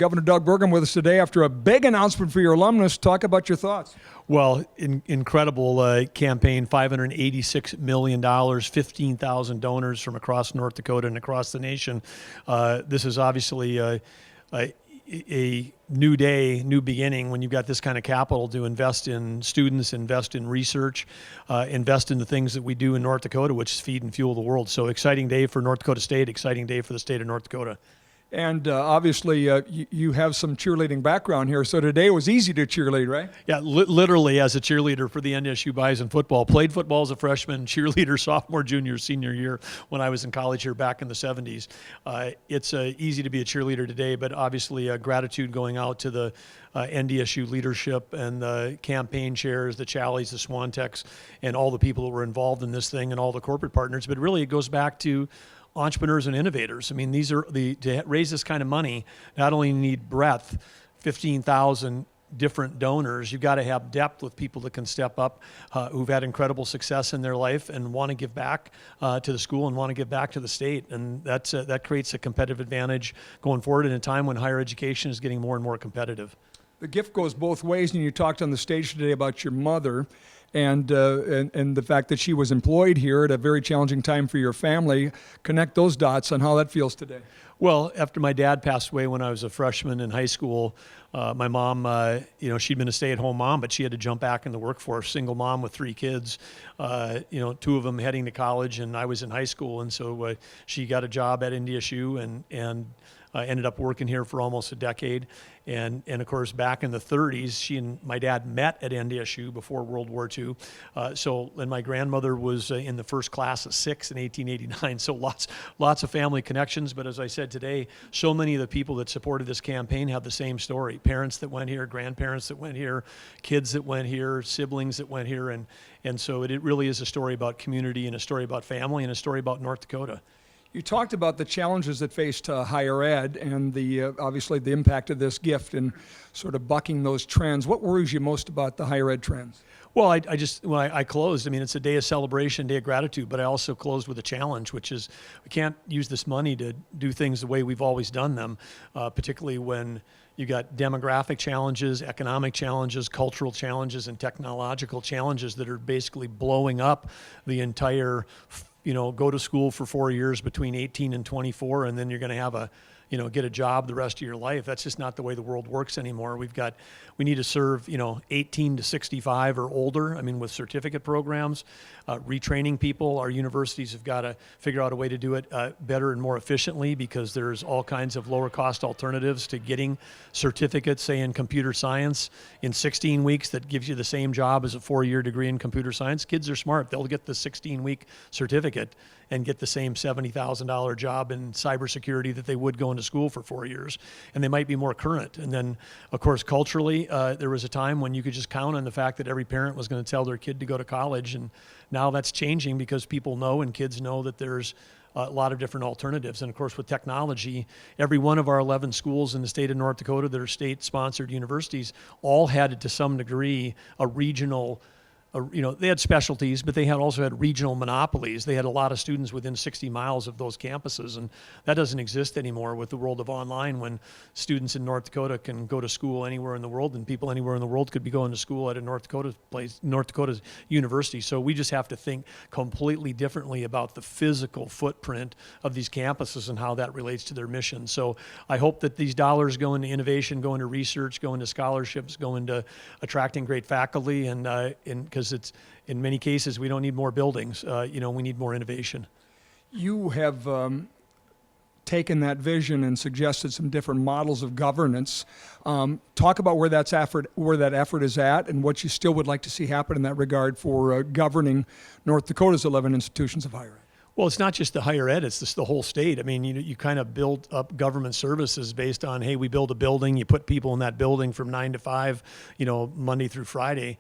Governor Doug Burgum with us today after a big announcement for your alumnus. Talk about your thoughts. Well, incredible campaign, $586 million, 15,000 donors from across North Dakota and across the nation. This is obviously a new day, new beginning when you've got this kind of capital to invest in students, invest in research, invest in the things that we do in North Dakota, which is feed and fuel the world. So exciting day for North Dakota State, exciting day for the state of North Dakota. And obviously, you have some cheerleading background here, so today it was easy to cheerlead, right? Yeah, literally as a cheerleader for the NDSU Bison football. Played football as a freshman, cheerleader sophomore, junior, senior year when I was in college here back in the 70s. It's easy to be a cheerleader today, but obviously gratitude going out to the NDSU leadership and the campaign chairs, the Challies, the Swantecs, and all the people that were involved in this thing and all the corporate partners. But really it goes back to entrepreneurs and innovators. I mean, these are to raise this kind of money, not only need breadth, 15,000 different donors, you've got to have depth with people that can step up, who've had incredible success in their life and want to give back to the school and want to give back to the state. And that creates a competitive advantage going forward in a time when higher education is getting more and more competitive. The gift goes both ways, and you talked on the stage today about your mother and the fact that she was employed here at a very challenging time for your family. Connect those dots on how that feels today. Well, after my dad passed away when I was a freshman in high school, my mom, she'd been a stay-at-home mom, but she had to jump back in the workforce. Single mom with 3 kids, 2 of them heading to college, and I was in high school, and so she got a job at NDSU and ended up working here for almost a decade. And of course, back in the 30s, she and my dad met at NDSU before World War II. And my grandmother was in the first class of 6 in 1889. So lots of family connections. But as I said today, so many of the people that supported this campaign have the same story. Parents that went here, grandparents that went here, kids that went here, siblings that went here. And so it really is a story about community and a story about family and a story about North Dakota. You talked about the challenges that faced higher ed and obviously the impact of this gift and sort of bucking those trends. What worries you most about the higher ed trends? Well, I closed, it's a day of celebration, day of gratitude, but I also closed with a challenge, which is we can't use this money to do things the way we've always done them, particularly when you got demographic challenges, economic challenges, cultural challenges, and technological challenges that are basically blowing up the entire go to school for 4 years between 18 and 24, and then you're going to have get a job the rest of your life. That's just not the way the world works anymore. We need to serve, 18 to 65 or older, with certificate programs, retraining people. Our universities have got to figure out a way to do it better and more efficiently, because there's all kinds of lower cost alternatives to getting certificates, say in computer science, in 16 weeks that gives you the same job as a 4-year degree in computer science. Kids are smart. They'll get the 16-week certificate and get the same $70,000 job in cybersecurity that they would go into school for 4 years. And they might be more current. And then, of course, culturally, there was a time when you could just count on the fact that every parent was going to tell their kid to go to college. And now that's changing because people know and kids know that there's a lot of different alternatives. And of course, with technology, every one of our 11 schools in the state of North Dakota that are state-sponsored universities all had, to some degree, a regional they had specialties, but they also had regional monopolies. They had a lot of students within 60 miles of those campuses, and that doesn't exist anymore with the world of online, when students in North Dakota can go to school anywhere in the world, and people anywhere in the world could be going to school at a North Dakota's university. So we just have to think completely differently about the physical footprint of these campuses and how that relates to their mission. So I hope that these dollars go into innovation, go into research, go into scholarships, go into attracting great faculty, and because it's, in many cases, we don't need more buildings. We need more innovation. You have taken that vision and suggested some different models of governance. Talk about where that effort is at, and what you still would like to see happen in that regard for governing North Dakota's 11 institutions of higher ed. Well, it's not just the higher ed, it's just the whole state. You kind of build up government services based on, hey, we build a building, you put people in that building from 9 to 5, Monday through Friday.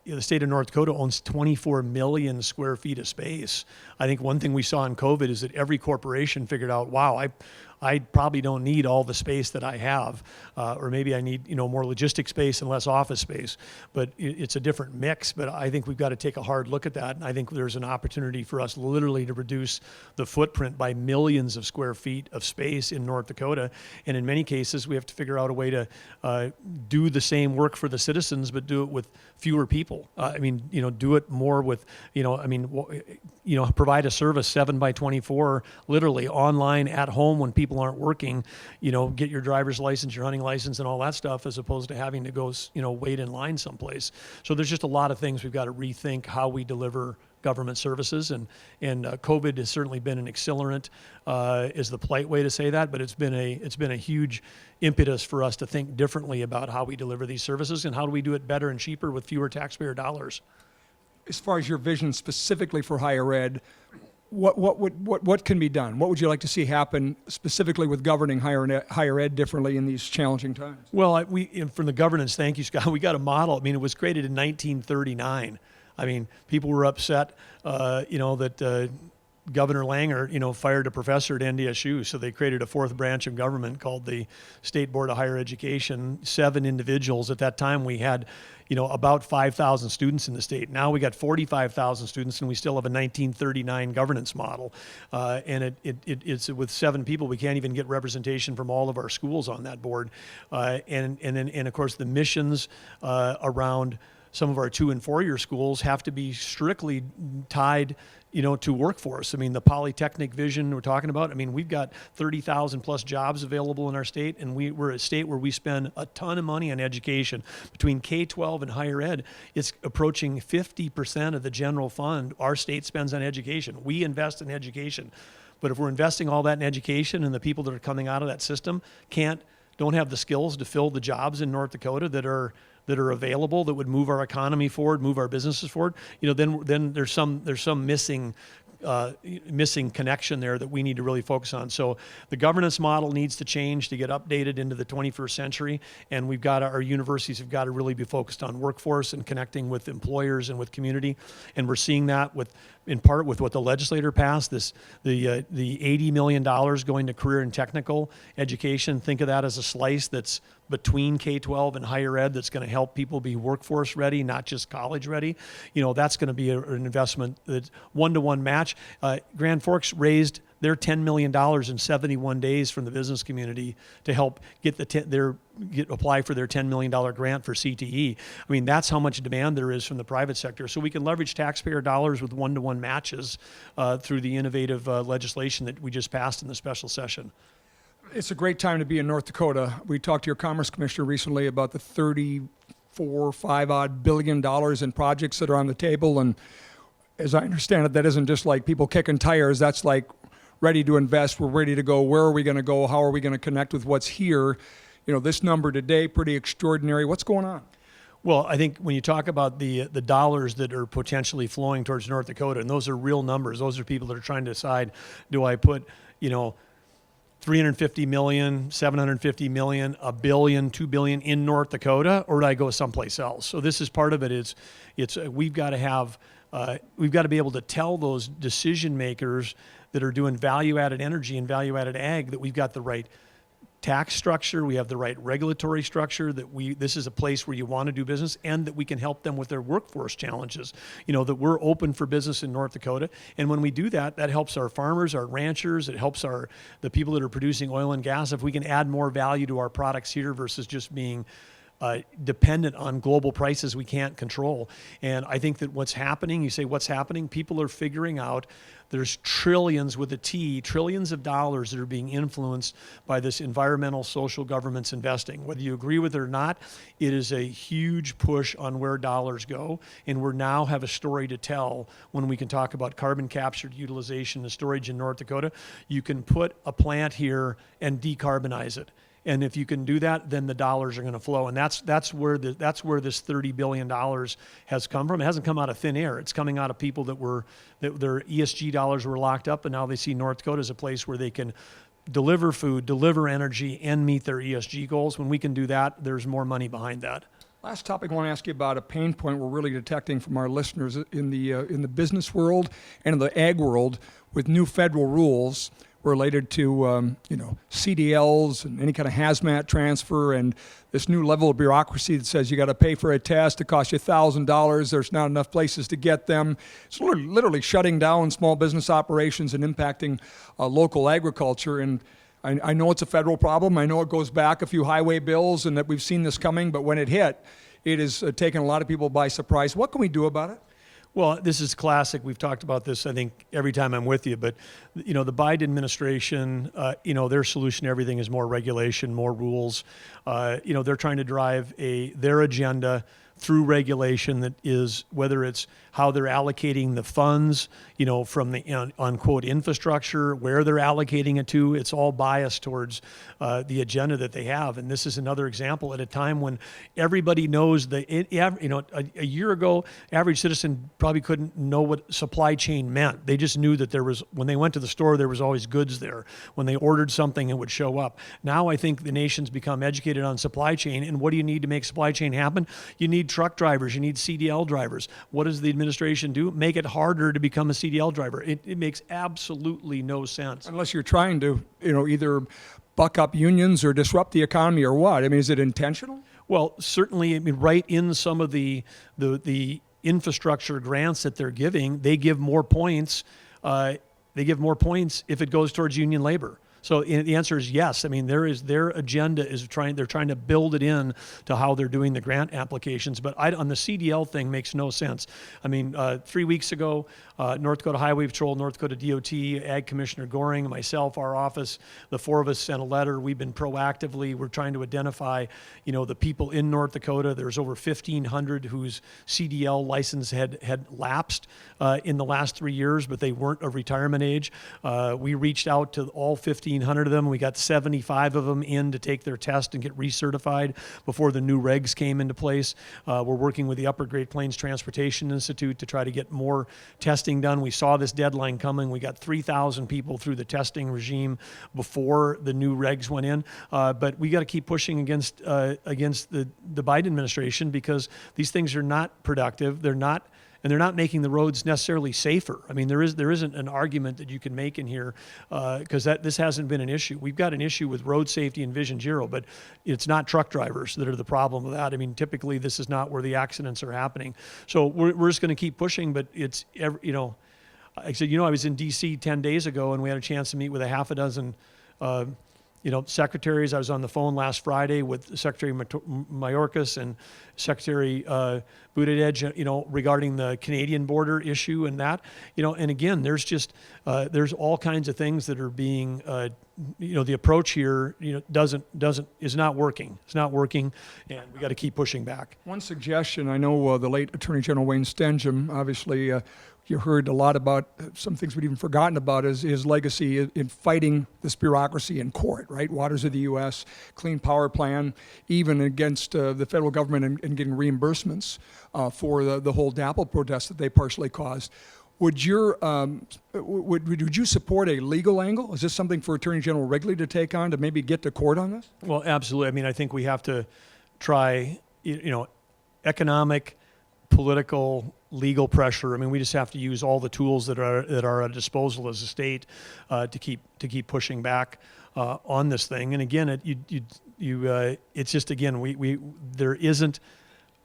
The state of North Dakota owns 24 million square feet of space. I think one thing we saw in COVID is that every corporation figured out, wow, I probably don't need all the space that I have, or maybe I need more logistic space and less office space. But it's a different mix. But I think we've got to take a hard look at that. And I think there's an opportunity for us literally to reduce the footprint by millions of square feet of space in North Dakota. And in many cases, we have to figure out a way to do the same work for the citizens, but do it with fewer people. Do it more with, provide a service 7/24, literally online at home when people aren't working, get your driver's license, your hunting license and all that stuff, as opposed to having to go, wait in line someplace. So there's just a lot of things we've got to rethink how we deliver government services, and COVID has certainly been an accelerant, is the polite way to say that, but it's been a huge impetus for us to think differently about how we deliver these services and how do we do it better and cheaper with fewer taxpayer dollars. As far as your vision specifically for higher ed, what can be done? What would you like to see happen specifically with governing higher ed differently in these challenging times? Well, from the governance, thank you, Scott. We got a model. It was created in 1939. People were upset, that Governor Langer, fired a professor at NDSU, so they created a fourth branch of government called the State Board of Higher Education. 7 individuals. At that time, we had, about 5,000 students in the state. Now we got 45,000 students, and we still have a 1939 governance model. And it's with 7 people. We can't even get representation from all of our schools on that board. And of course, the missions around some of our 2- and 4-year schools have to be strictly tied, to workforce. The polytechnic vision we're talking about, we've got 30,000 plus jobs available in our state, and we're a state where we spend a ton of money on education. Between K-12 and higher ed, it's approaching 50% of the general fund our state spends on education. We invest in education. But if we're investing all that in education and the people that are coming out of that system don't have the skills to fill the jobs in North Dakota that are available, that would move our economy forward, move our businesses forward, then there's some missing connection there that we need to really focus on. So the governance model needs to change to get updated into the 21st century, and our universities have got to really be focused on workforce and connecting with employers and with community. And we're seeing that in part with what the legislator passed, the $80 million going to career and technical education. Think of that as a slice that's between K-12 and higher ed that's going to help people be workforce ready, not just college ready. That's going to be an investment that's one-to-one match. Grand Forks raised their $10 million in 71 days from the business community to help apply for their $10 million grant for CTE. That's how much demand there is from the private sector. So we can leverage taxpayer dollars with one-to-one matches through the innovative legislation that we just passed in the special session. It's a great time to be in North Dakota. We talked to your Commerce Commissioner recently about the $35 billion in projects that are on the table. And as I understand it, that isn't just like people kicking tires. That's like ready to invest. We're ready to go. Where are we going to go? How are we going to connect with what's here? This number today, pretty extraordinary. What's going on? Well, I think when you talk about the dollars that are potentially flowing towards North Dakota, and those are real numbers. Those are people that are trying to decide, do I put, $350 million, $750 million, $1 billion, $2 billion in North Dakota, or do I go someplace else? So this is part of it. We've got to be able to tell those decision makers that are doing value-added energy and value-added ag that we've got the right tax structure, we have the right regulatory structure, that this is a place where you want to do business, and that we can help them with their workforce challenges. That we're open for business in North Dakota. And when we do that, that helps our farmers, our ranchers, it helps the people that are producing oil and gas. If we can add more value to our products here versus just being dependent on global prices we can't control. And I think that what's happening, you say what's happening, people are figuring out there's trillions with a T, trillions of dollars that are being influenced by this environmental social government's investing. Whether you agree with it or not, it is a huge push on where dollars go. And we now have a story to tell when we can talk about carbon captured utilization and storage in North Dakota. You can put a plant here and decarbonize it. And if you can do that, then the dollars are going to flow. And that's where this $30 billion has come from. It hasn't come out of thin air. It's coming out of people that their ESG dollars were locked up, and now they see North Dakota as a place where they can deliver food, deliver energy, and meet their ESG goals. When we can do that, there's more money behind that. Last topic, I want to ask you about a pain point we're really detecting from our listeners in the business world and in the ag world with new federal rules. related to CDLs and any kind of hazmat transfer, and this new level of bureaucracy that says you got to pay for a test. It costs you $1,000. There's not enough places to get them. It's literally shutting down small business operations and impacting local agriculture. And I know it's a federal problem. I know it goes back a few highway bills and that we've seen this coming, but when it hit, it has taken a lot of people by surprise. What can we do about it? Well, this is classic. We've talked about this, I think, every time I'm with you. But, the Biden administration, their solution to everything is more regulation, more rules. They're trying to drive their agenda through regulation that is, whether it's how they're allocating the funds, from the unquote infrastructure, where they're allocating it to, it's all biased towards the agenda that they have. And this is another example at a time when everybody knows a year ago, average citizen probably couldn't know what supply chain meant. They just knew that when they went to the store, there was always goods there. When they ordered something, it would show up. Now I think the nation's become educated on supply chain. And what do you need to make supply chain happen? You need truck drivers, you need CDL drivers. What does the administration do? Make it harder to become a CDL driver. It makes absolutely no sense. Unless you're trying to, either buck up unions or disrupt the economy or what? I mean, is it intentional? Well, certainly, right in some of the infrastructure grants that they're giving, they give more points. They give more points if it goes towards union labor. So the answer is yes. I mean, their agenda is they're trying to build it in to how they're doing the grant applications. But on the CDL thing makes no sense. I mean, 3 weeks ago, North Dakota Highway Patrol, North Dakota DOT, Ag Commissioner Goring, myself, our office, the four of us sent a letter. We've been we're trying to identify, the people in North Dakota. There's over 1,500 whose CDL license had lapsed in the last 3 years, but they weren't of retirement age. We reached out to all 1,500 of them. We got 75 of them in to take their test and get recertified before the new regs came into place. We're working with the Upper Great Plains Transportation Institute to try to get more testing done. We saw this deadline coming. We got 3,000 people through the testing regime before the new regs went in. But we got to keep pushing against the Biden administration because these things are not productive. They're not making the roads necessarily safer. I mean, there isn't an argument that you can make in here because this hasn't been an issue. We've got an issue with road safety and Vision Zero, but it's not truck drivers that are the problem with that. I mean, typically this is not where the accidents are happening. So we're just going to keep pushing, but it's, I said, I was in D.C. 10 days ago and we had a chance to meet with a half a dozen secretaries. I was on the phone last Friday with Secretary Mayorkas and Secretary Buttigieg, regarding the Canadian border issue and that, and again, there's all kinds of things that are being, the approach here, is not working. It's not working, and we got to keep pushing back. One suggestion, I know the late Attorney General Wayne Stengham, obviously, you heard a lot about some things we'd even forgotten about his legacy in fighting this bureaucracy in court, right? Waters of the U.S., Clean Power Plan, even against the federal government and getting reimbursements for the whole DAPL protest that they partially caused. Would you support a legal angle? Is this something for Attorney General Wrigley to take on to maybe get to court on this? Well, absolutely. I mean, I think we have to try, economic, political, legal pressure. I mean, we just have to use all the tools that are at our disposal as a state to keep pushing back on this thing. And again, it's just, again, there isn't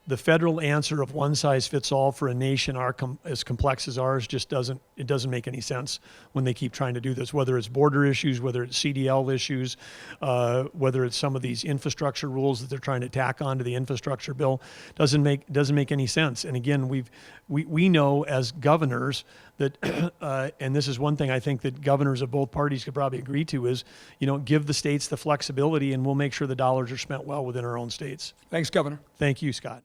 the federal answer of one size fits all for a nation as complex as ours. Doesn't make any sense when they keep trying to do this, whether it's border issues, whether it's CDL issues, whether it's some of these infrastructure rules that they're trying to tack onto the infrastructure bill. Doesn't make any sense. And again, we know as governors that, and this is one thing I think that governors of both parties could probably agree to is, give the states the flexibility and we'll make sure the dollars are spent well within our own states. Thanks, Governor. Thank you, Scott.